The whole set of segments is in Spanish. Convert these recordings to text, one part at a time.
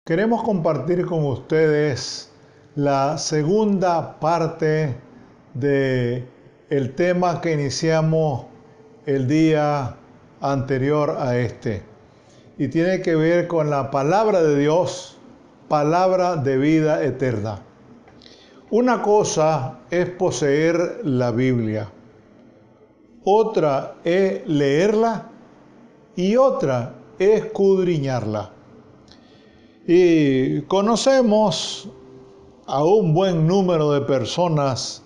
Queremos compartir con ustedes la segunda parte de el tema que iniciamos el día anterior a este. Y tiene que ver con la palabra de Dios, palabra de vida eterna. Una cosa es poseer la Biblia, otra es leerla y otra es escudriñarla. Y conocemos a un buen número de personas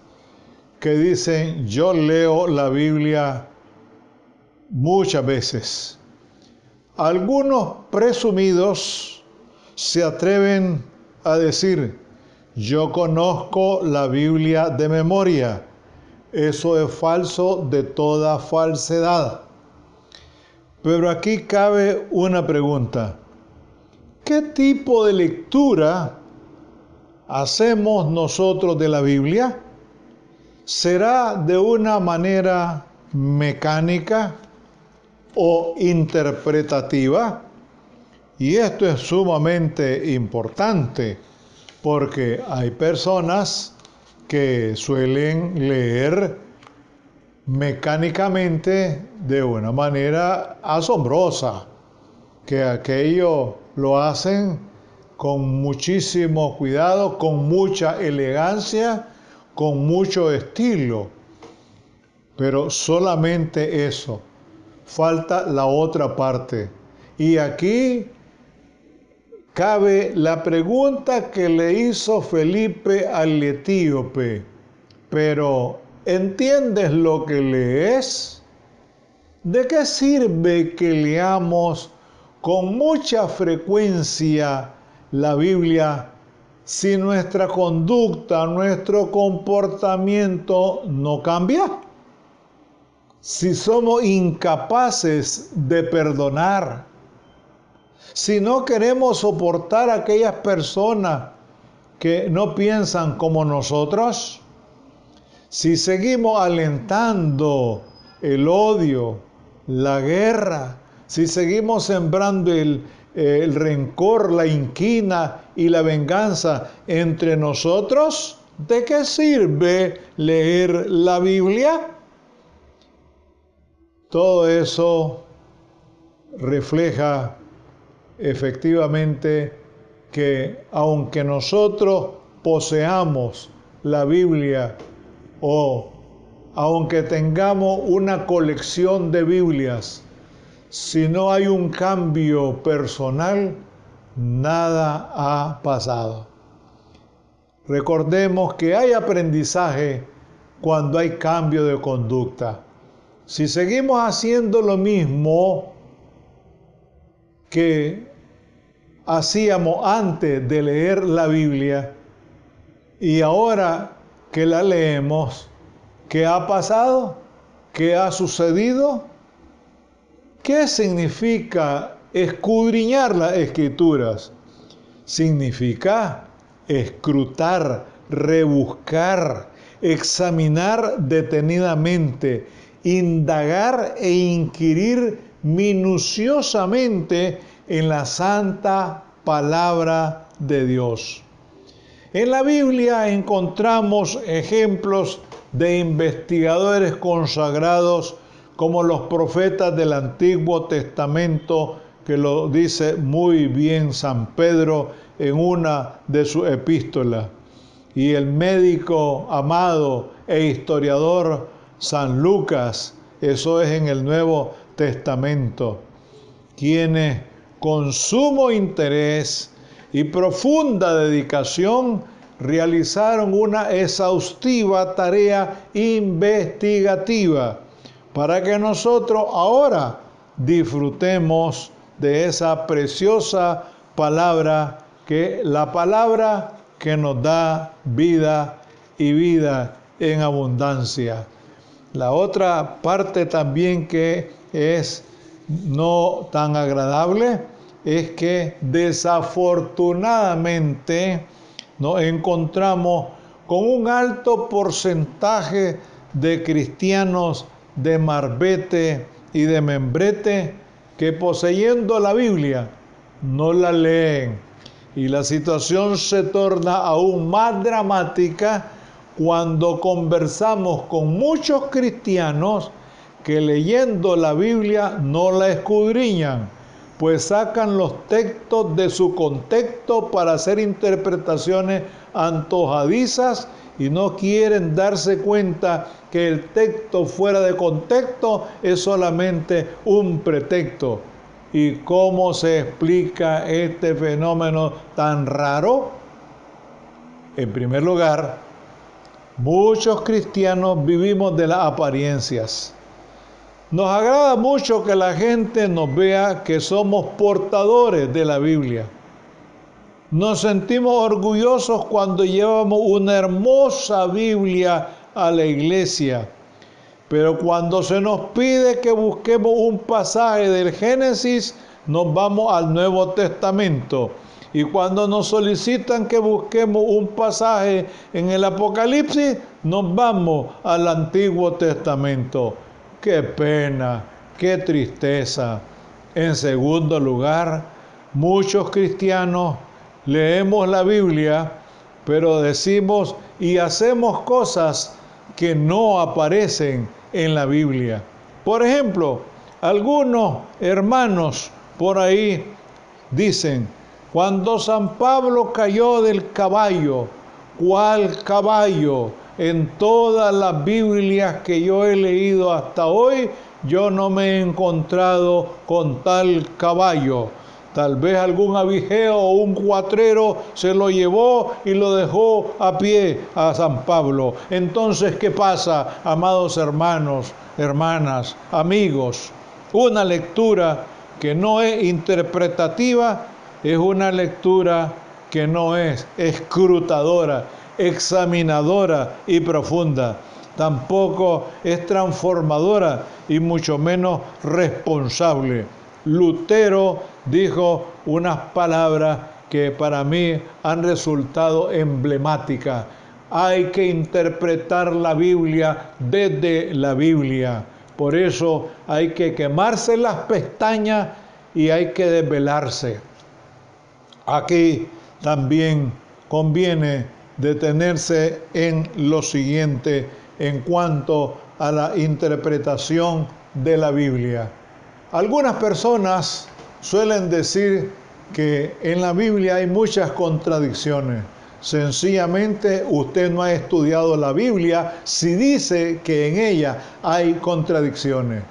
que dicen: yo leo la Biblia muchas veces. Algunos presumidos se atreven a decir: yo conozco la Biblia de memoria. Eso es falso de toda falsedad. Pero aquí cabe una pregunta: ¿qué tipo de lectura hacemos nosotros de la Biblia? ¿Será de una manera mecánica o interpretativa? Y esto es sumamente importante porque hay personas que suelen leer mecánicamente de una manera asombrosa, que aquello lo hacen con muchísimo cuidado, con mucha elegancia, con mucho estilo. Pero solamente eso. Falta la otra parte. Y aquí cabe la pregunta que le hizo Felipe al etíope: pero ¿entiendes lo que lees? ¿De qué sirve que leamos con mucha frecuencia la Biblia si nuestra conducta, nuestro comportamiento no cambia? Si somos incapaces de perdonar, si no queremos soportar a aquellas personas que no piensan como nosotros, si seguimos alentando el odio, la guerra, si seguimos sembrando el rencor, la inquina y la venganza entre nosotros, ¿de qué sirve leer la Biblia? Todo eso refleja efectivamente que aunque nosotros poseamos la Biblia o aunque tengamos una colección de Biblias, si no hay un cambio personal, nada ha pasado. Recordemos que hay aprendizaje cuando hay cambio de conducta. Si seguimos haciendo lo mismo que hacíamos antes de leer la Biblia y ahora que la leemos, ¿qué ha pasado? ¿Qué ha sucedido? ¿Qué significa escudriñar las Escrituras? Significa escrutar, rebuscar, examinar detenidamente, indagar e inquirir minuciosamente en la santa palabra de Dios. En la Biblia encontramos ejemplos de investigadores consagrados como los profetas del Antiguo Testamento, que lo dice muy bien San Pedro en una de sus epístolas, y el médico amado e historiador San Lucas, eso es en el Nuevo Testamento, quienes con sumo interés y profunda dedicación realizaron una exhaustiva tarea investigativa para que nosotros ahora disfrutemos de esa preciosa palabra, que la palabra que nos da vida y vida en abundancia. La otra parte también que es no tan agradable es que desafortunadamente nos encontramos con un alto porcentaje de cristianos de marbete y de membrete que, poseyendo la Biblia, no la leen Y la situación se torna aún más dramática cuando conversamos con muchos cristianos que leyendo la Biblia no la escudriñan, pues sacan los textos de su contexto para hacer interpretaciones antojadizas y no quieren darse cuenta que el texto fuera de contexto es solamente un pretexto. ¿Y cómo se explica este fenómeno tan raro? En primer lugar, muchos cristianos vivimos de las apariencias. Nos agrada mucho que la gente nos vea que somos portadores de la Biblia. Nos sentimos orgullosos cuando llevamos una hermosa Biblia a la iglesia. Pero cuando se nos pide que busquemos un pasaje del Génesis, nos vamos al Nuevo Testamento. Y cuando nos solicitan que busquemos un pasaje en el Apocalipsis, nos vamos al Antiguo Testamento. ¡Qué pena! ¡Qué tristeza! En segundo lugar, muchos cristianos leemos la Biblia, pero decimos y hacemos cosas que no aparecen en la Biblia. Por ejemplo, algunos hermanos por ahí dicen, cuando San Pablo cayó del caballo, ¿cuál caballo? En todas las Biblias que yo he leído hasta hoy, yo no me he encontrado con tal caballo. Tal vez algún abigeo o un cuatrero se lo llevó y lo dejó a pie a San Pablo. Entonces, ¿qué pasa, amados hermanos, hermanas, amigos? Una lectura que no es interpretativa es una lectura que no es escrutadora, examinadora y profunda. Tampoco es transformadora y mucho menos responsable. Lutero dijo unas palabras que para mí han resultado emblemáticas. Hay que interpretar la Biblia desde la Biblia. Por eso hay que quemarse las pestañas y hay que desvelarse. Aquí también conviene detenerse en lo siguiente en cuanto a la interpretación de la Biblia. Algunas personas suelen decir que en la Biblia hay muchas contradicciones. Sencillamente usted no ha estudiado la Biblia si dice que en ella hay contradicciones.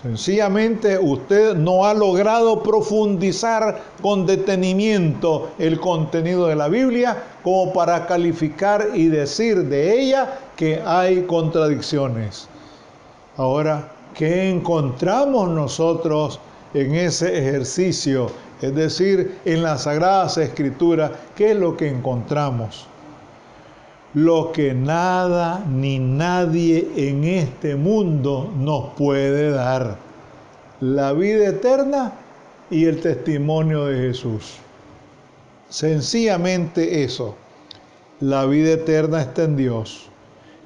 Sencillamente usted no ha logrado profundizar con detenimiento el contenido de la Biblia como para calificar y decir de ella que hay contradicciones. Ahora, ¿qué encontramos nosotros en ese ejercicio? Es decir, en las Sagradas Escrituras, ¿qué es lo que encontramos? Lo que nada ni nadie en este mundo nos puede dar: la vida eterna y el testimonio de Jesús. Sencillamente eso. La vida eterna está en Dios,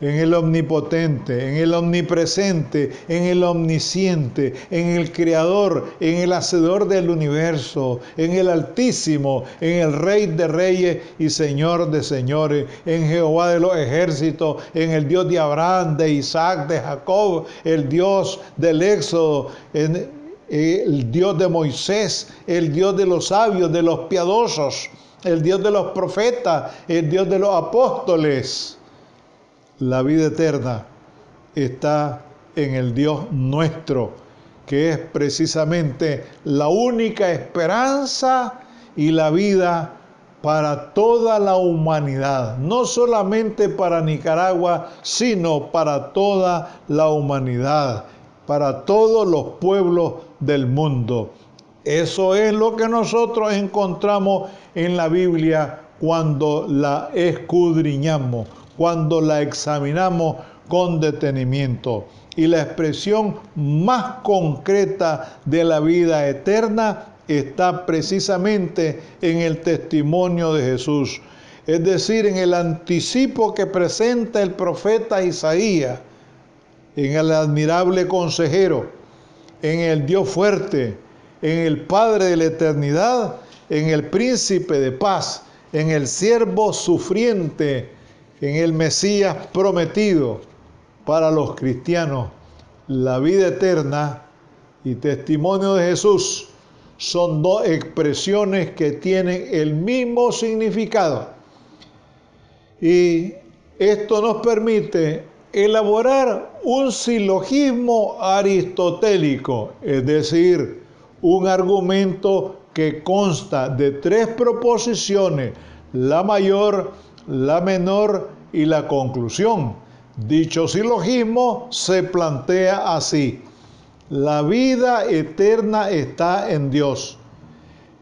en el omnipotente, en el omnipresente, en el omnisciente, en el creador, en el hacedor del universo, en el Altísimo, en el Rey de reyes y Señor de señores, en Jehová de los ejércitos, en el Dios de Abraham, de Isaac, de Jacob, el Dios del Éxodo, el Dios de Moisés, el Dios de los sabios, de los piadosos, el Dios de los profetas, el Dios de los apóstoles. La vida eterna está en el Dios nuestro, que es precisamente la única esperanza y la vida para toda la humanidad, no solamente para Nicaragua, sino para toda la humanidad, para todos los pueblos del mundo. Eso es lo que nosotros encontramos en la Biblia cuando la escudriñamos, cuando la examinamos con detenimiento. Y la expresión más concreta de la vida eterna está precisamente en el testimonio de Jesús, es decir, en el anticipo que presenta el profeta Isaías, en el admirable consejero, en el Dios fuerte, en el Padre de la eternidad en el príncipe de paz, en el siervo sufriente, en el Mesías prometido para los cristianos. La vida eterna y testimonio de Jesús son dos expresiones que tienen el mismo significado. Y esto nos permite elaborar un silogismo aristotélico, es decir, un argumento que consta de tres proposiciones, la mayor, la menor y la conclusión. Dicho silogismo se plantea así: la vida eterna está en Dios.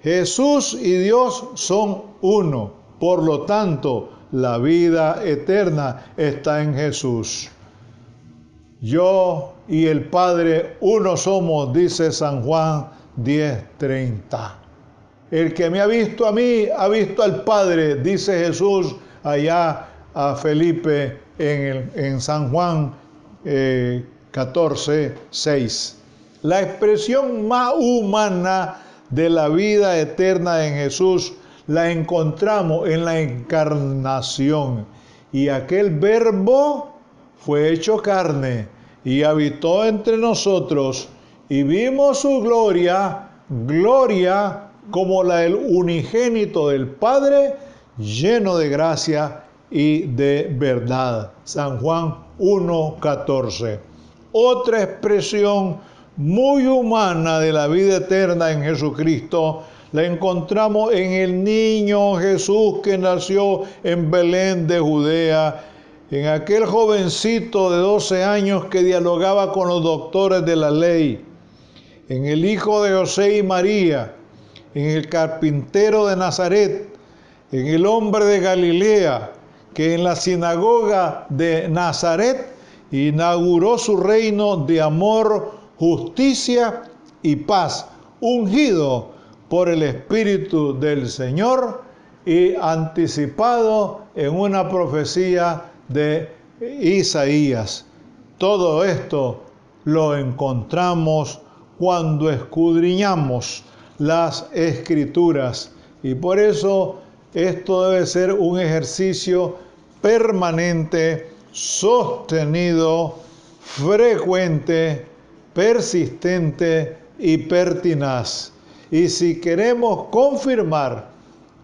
Jesús y Dios son uno, por lo tanto, la vida eterna está en Jesús. Yo y el Padre uno somos, dice San Juan 10:30. El que me ha visto a mí, ha visto al Padre, dice Jesús allá a Felipe en San Juan 14:6. La expresión más humana de la vida eterna en Jesús la encontramos en la encarnación. Y aquel Verbo fue hecho carne y habitó entre nosotros, y vimos su gloria, gloria como la del unigénito del Padre, lleno de gracia y de verdad. San Juan 1:14. Otra expresión muy humana de la vida eterna en Jesucristo la encontramos en el niño Jesús que nació en Belén de Judea, en aquel jovencito de 12 años que dialogaba con los doctores de la ley, en el hijo de José y María, en el carpintero de Nazaret, en el hombre de Galilea, que en la sinagoga de Nazaret inauguró su reino de amor, justicia y paz, ungido por el Espíritu del Señor y anticipado en una profecía de Isaías. Todo esto lo encontramos cuando escudriñamos las Escrituras, y por eso esto debe ser un ejercicio permanente, sostenido, frecuente, persistente y pertinaz. Y si queremos confirmar,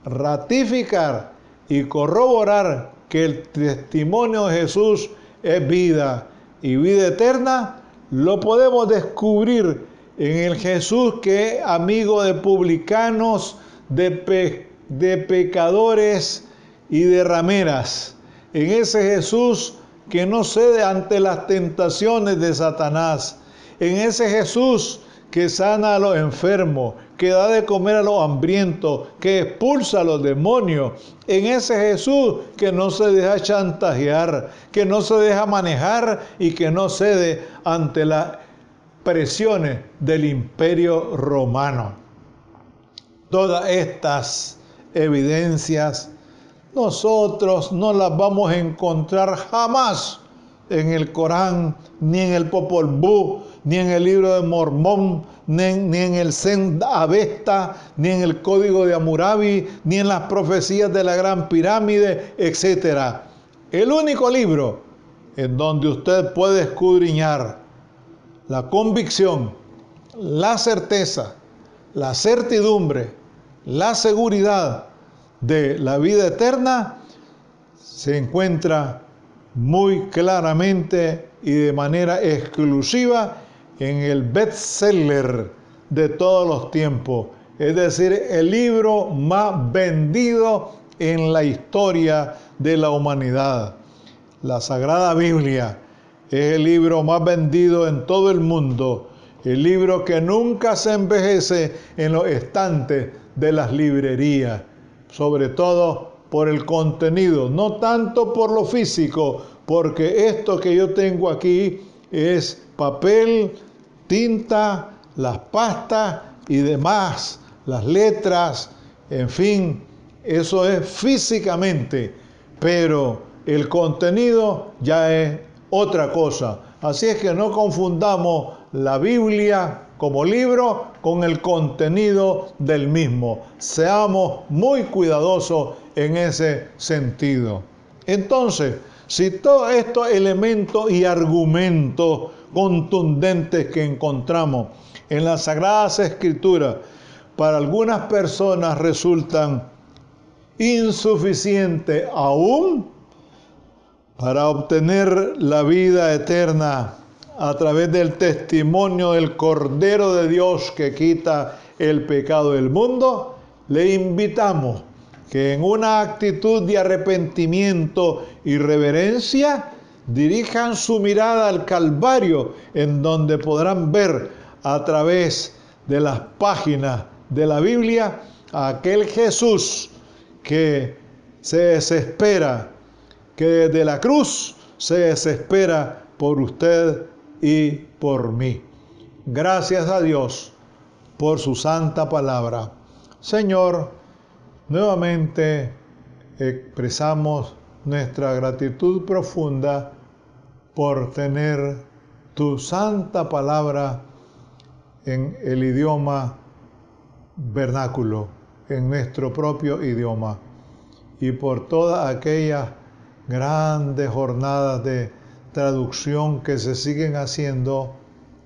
ratificar y corroborar que el testimonio de Jesús es vida y vida eterna, lo podemos descubrir en el Jesús que es amigo de publicanos, de pecadores y de rameras. En ese Jesús que no cede ante las tentaciones de Satanás. En ese Jesús que sana a los enfermos, que da de comer a los hambrientos, que expulsa a los demonios. En ese Jesús que no se deja chantajear, que no se deja manejar y que no cede ante las presiones del Imperio Romano. Todas estas evidencias nosotros no las vamos a encontrar jamás en el Corán, ni en el Popol Vuh, ni en el libro de Mormón, ni en el Zend Avesta, ni en el Código de Hammurabi, ni en las profecías de la Gran Pirámide, etc. El único libro en donde usted puede escudriñar la convicción, la certeza, la certidumbre, la seguridad de la vida eterna se encuentra muy claramente y de manera exclusiva en el bestseller de todos los tiempos, es decir, el libro más vendido en la historia de la humanidad. La Sagrada Biblia es el libro más vendido en todo el mundo, el libro que nunca se envejece en los estantes de las librerías, sobre todo por el contenido, no tanto por lo físico, porque esto que yo tengo aquí es papel, tinta, las pastas y demás, las letras, en fin, eso es físicamente, pero el contenido ya es otra cosa. Así es que no confundamos la Biblia como libro con el contenido del mismo. Seamos muy cuidadosos en ese sentido. Entonces, si todos estos elementos y argumentos contundentes que encontramos en las Sagradas Escrituras para algunas personas resultan insuficientes aún para obtener la vida eterna a través del testimonio del Cordero de Dios que quita el pecado del mundo, le invitamos que en una actitud de arrepentimiento y reverencia dirijan su mirada al Calvario, en donde podrán ver a través de las páginas de la Biblia a aquel Jesús que se desespera, que desde la cruz se desespera por usted y por mí. Gracias a Dios por su santa palabra. Señor, nuevamente expresamos nuestra gratitud profunda por tener tu santa palabra en el idioma vernáculo, en nuestro propio idioma, y por todas aquellas grandes jornadas de traducción que se siguen haciendo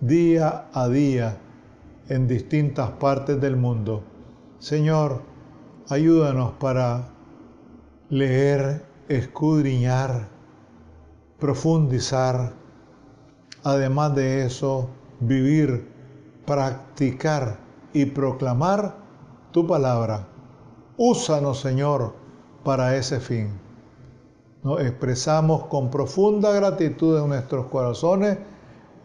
día a día en distintas partes del mundo. Señor, ayúdanos para leer, escudriñar, profundizar. Además de eso, vivir, practicar y proclamar tu palabra. Úsanos, Señor, para ese fin. Nos expresamos con profunda gratitud en nuestros corazones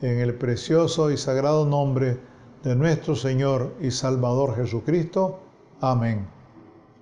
en el precioso y sagrado nombre de nuestro Señor y Salvador Jesucristo. Amén.